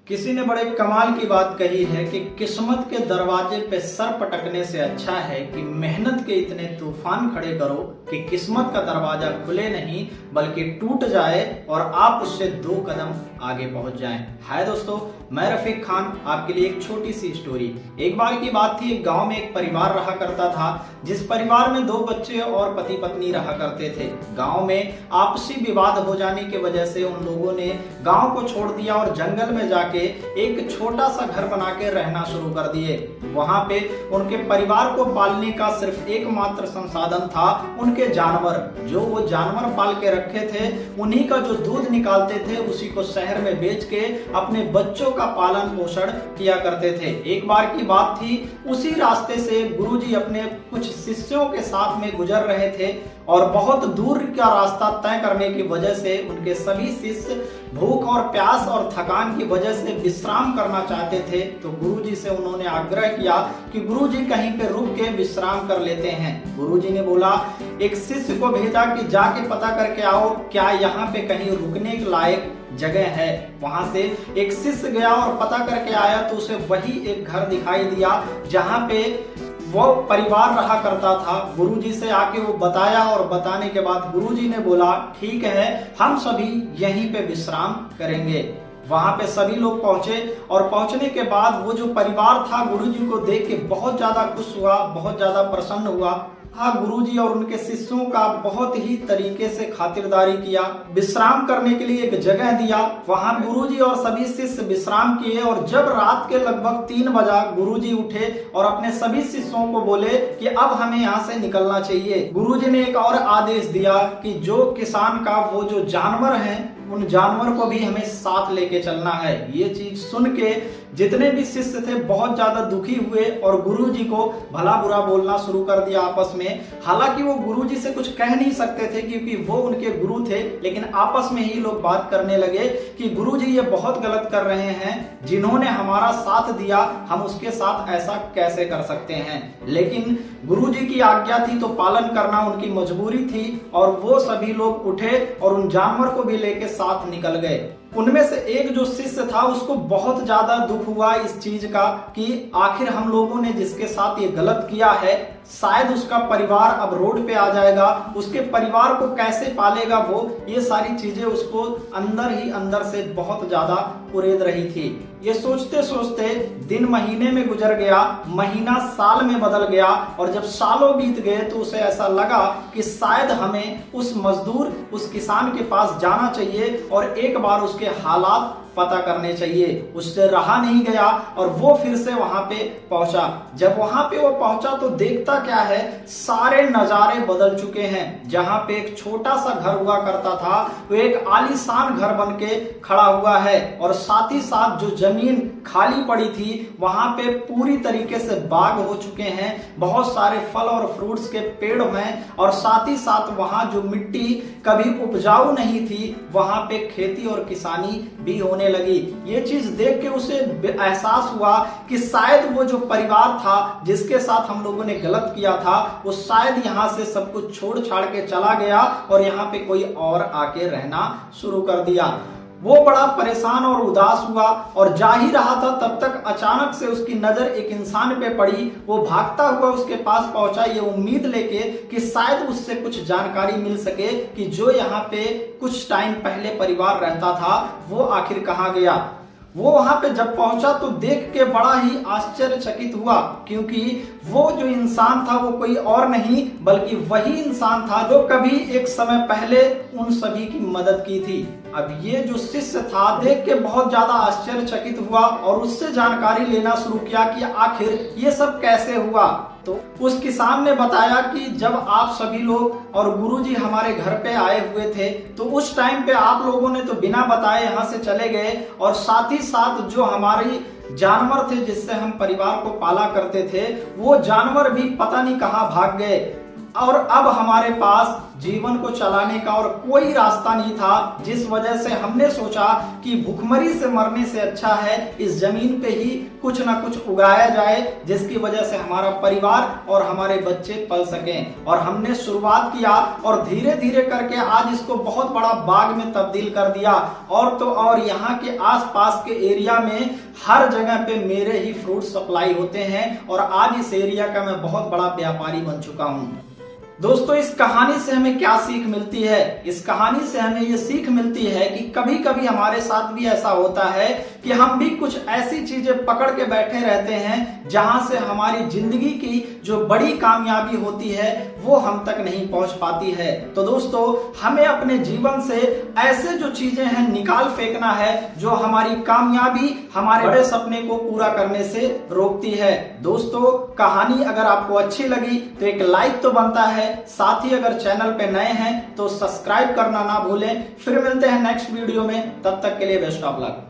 किसी ने बड़े कमाल की बात कही है कि किस्मत के दरवाजे पे सर पटकने से अच्छा है कि मेहनत के इतने तूफान खड़े करो कि किस्मत का दरवाजा खुले नहीं बल्कि टूट जाए और आप उससे 2 कदम आगे पहुंच जाएं। हाय दोस्तों, मैं रफीक खान आपके लिए एक छोटी सी स्टोरी। एक बार की बात थी, एक गांव में एक परिवार रहा करता था जिस परिवार में 2 बच्चे और पति पत्नी रहा करते थे। गांव में आपसी विवाद हो जाने की वजह से उन लोगों ने गांव को छोड़ दिया और जंगल में जाके एक छोटा सा घर बना के रहना शुरू कर दिए। वहां पे उनके परिवार को पालने का सिर्फ एकमात्र संसाधन था उनके जानवर। जो वो जानवर पाल के रखे थे उन्हीं का जो दूध निकालते थे उसी को शहर में बेच के अपने बच्चों का पालन पोषण किया करते थे। एक बार की बात थी, उसी रास्ते से गुरुजी अपने कुछ शिष्यों के साथ में गुजर रहे थे और बहुत दूर का रास्ता तय करने की वजह से उनके सभी शिष्य भूख और प्यास और थकान की वजह से विश्राम करना चाहते थे। तो गुरुजी से उन्होंने आग्रह किया कि गुरुजी कहीं पे रुक के विश्राम कर लेते हैं। गुरुजी ने बोला, एक शिष्य को भेजा कि जाके पता करके आओ क्या यहाँ पे कहीं रुकने के लायक जगह है। वहां से एक शिष्य गया और पता करके आया तो उसे वही एक घर दिखाई दिया जहाँ पे वो परिवार रहा करता था। गुरुजी से आके वो बताया और बताने के बाद गुरुजी ने बोला, ठीक है, हम सभी यहीं पे विश्राम करेंगे। वहां पे सभी लोग पहुंचे और पहुंचने के बाद वो जो परिवार था गुरुजी को देख के बहुत ज्यादा खुश हुआ, बहुत ज्यादा प्रसन्न हुआ। हाँ, गुरुजी और उनके शिष्यों का बहुत ही तरीके से खातिरदारी किया, विश्राम करने के लिए एक जगह दिया। वहां गुरुजी और सभी शिष्य विश्राम किए और जब रात के लगभग 3 बजा गुरुजी उठे और अपने सभी शिष्यों को बोले कि अब हमें यहाँ से निकलना चाहिए। गुरुजी ने एक और आदेश दिया कि जो किसान का वो जो जानवर हैं उन जानवर को भी हमें साथ लेके चलना है। ये चीज सुन के जितने भी शिष्य थे बहुत ज्यादा दुखी हुए और गुरुजी को भला बुरा बोलना शुरू कर दिया आपस में। हालांकि वो गुरुजी से कुछ कह नहीं सकते थे क्योंकि वो उनके गुरु थे, लेकिन आपस में ही लोग बात करने लगे कि गुरुजी ये बहुत गलत कर रहे हैं, जिन्होंने हमारा साथ दिया हम उसके साथ ऐसा कैसे कर सकते हैं। लेकिन गुरुजी की आज्ञा थी तो पालन करना उनकी मजबूरी थी और वो सभी लोग उठे और उन जानवर को भी लेके साथ निकल गए। उनमें से एक जो शिष्य था उसको बहुत ज्यादा दुख हुआ इस चीज का कि आखिर हम लोगों ने जिसके साथ ये गलत किया है शायद उसका परिवार अब रोड पे आ जाएगा, उसके परिवार को कैसे पालेगा वो। ये सारी चीजें उसको अंदर ही अंदर से बहुत ज्यादा कुरेद रही थी। ये सोचते सोचते दिन महीने में गुजर गया, महीना साल में बदल गया और जब सालों बीत गए तो उसे ऐसा लगा कि शायद हमें उस मजदूर, उस किसान के पास जाना चाहिए और एक बार उसके हालात पता करने चाहिए। उससे रहा नहीं गया और वो फिर से वहां पे पहुंचा। जब वहां पे वो पहुंचा तो देखता क्या है, सारे नजारे बदल चुके हैं। जहां पे एक छोटा सा घर हुआ करता था वो एक आलीशान घर बन के खड़ा हुआ है और साथ ही साथ जो जमीन खाली पड़ी थी वहां पे पूरी तरीके से बाग हो चुके हैं, बहुत सारे फल और फ्रूट्स के पेड़ हैं और साथ ही साथ वहां जो मिट्टी कभी उपजाऊ नहीं थी वहां पे खेती और किसानी भी होने लगी। ये चीज देख के उसे एहसास हुआ कि शायद वो जो परिवार था जिसके साथ हम लोगों ने गलत किया था वो शायद यहाँ से सब कुछ छोड़ छाड़ के चला गया और यहाँ पे कोई और आके रहना शुरू कर दिया। वो बड़ा परेशान और उदास हुआ और जा ही रहा था तब तक अचानक से उसकी नजर एक इंसान पे पड़ी। वो भागता हुआ उसके पास पहुंचा ये उम्मीद लेके कि शायद उससे कुछ जानकारी मिल सके कि जो यहाँ पे कुछ टाइम पहले परिवार रहता था वो आखिर कहाँ गया। वो वहां पे जब पहुंचा तो देख के बड़ा ही आश्चर्यचकित हुआ क्योंकि वो जो इंसान था वो कोई और नहीं बल्कि वही इंसान था जो कभी एक समय पहले उन सभी की मदद की थी। अब ये जो शिष्य था देख के बहुत ज्यादा आश्चर्यचकित हुआ और उससे जानकारी लेना शुरू किया कि आखिर ये सब कैसे हुआ। तो उस किसान ने बताया कि जब आप सभी लोग और गुरुजी हमारे घर पे आए हुए थे तो उस टाइम पे आप लोगों ने तो बिना बताए यहाँ से चले गए और साथ ही साथ जो हमारी जानवर थे जिससे हम परिवार को पाला करते थे वो जानवर भी पता नहीं कहाँ भाग गए। और अब हमारे पास जीवन को चलाने का और कोई रास्ता नहीं था, जिस वजह से हमने सोचा कि भूखमरी से मरने से अच्छा है इस जमीन पे ही कुछ ना कुछ उगाया जाए, जिसकी वजह से हमारा परिवार और हमारे बच्चे पल सकें। और हमने शुरुआत किया और धीरे धीरे करके आज इसको बहुत बड़ा बाग में तब्दील कर दिया। और तो और यहाँ के आसपास के एरिया में हर जगह पे मेरे ही फ्रूट सप्लाई होते हैं और आज इस एरिया का मैं बहुत बड़ा व्यापारी बन चुका हूँ। दोस्तों, इस कहानी से हमें क्या सीख मिलती है? इस कहानी से हमें ये सीख मिलती है कि कभी कभी हमारे साथ भी ऐसा होता है कि हम भी कुछ ऐसी चीजें पकड़ के बैठे रहते हैं जहां से हमारी जिंदगी की जो बड़ी कामयाबी होती है वो हम तक नहीं पहुंच पाती है। तो दोस्तों, हमें अपने जीवन से ऐसे जो चीजें हैं निकाल फेंकना है जो हमारी कामयाबी, हमारे बड़े सपने को पूरा करने से रोकती है। दोस्तों, कहानी अगर आपको अच्छी लगी तो एक लाइक तो बनता है, साथ ही अगर चैनल पे नए हैं तो सब्सक्राइब करना ना भूलें। फिर मिलते हैं नेक्स्ट वीडियो में, तब तक के लिए बेस्ट ऑफ लक।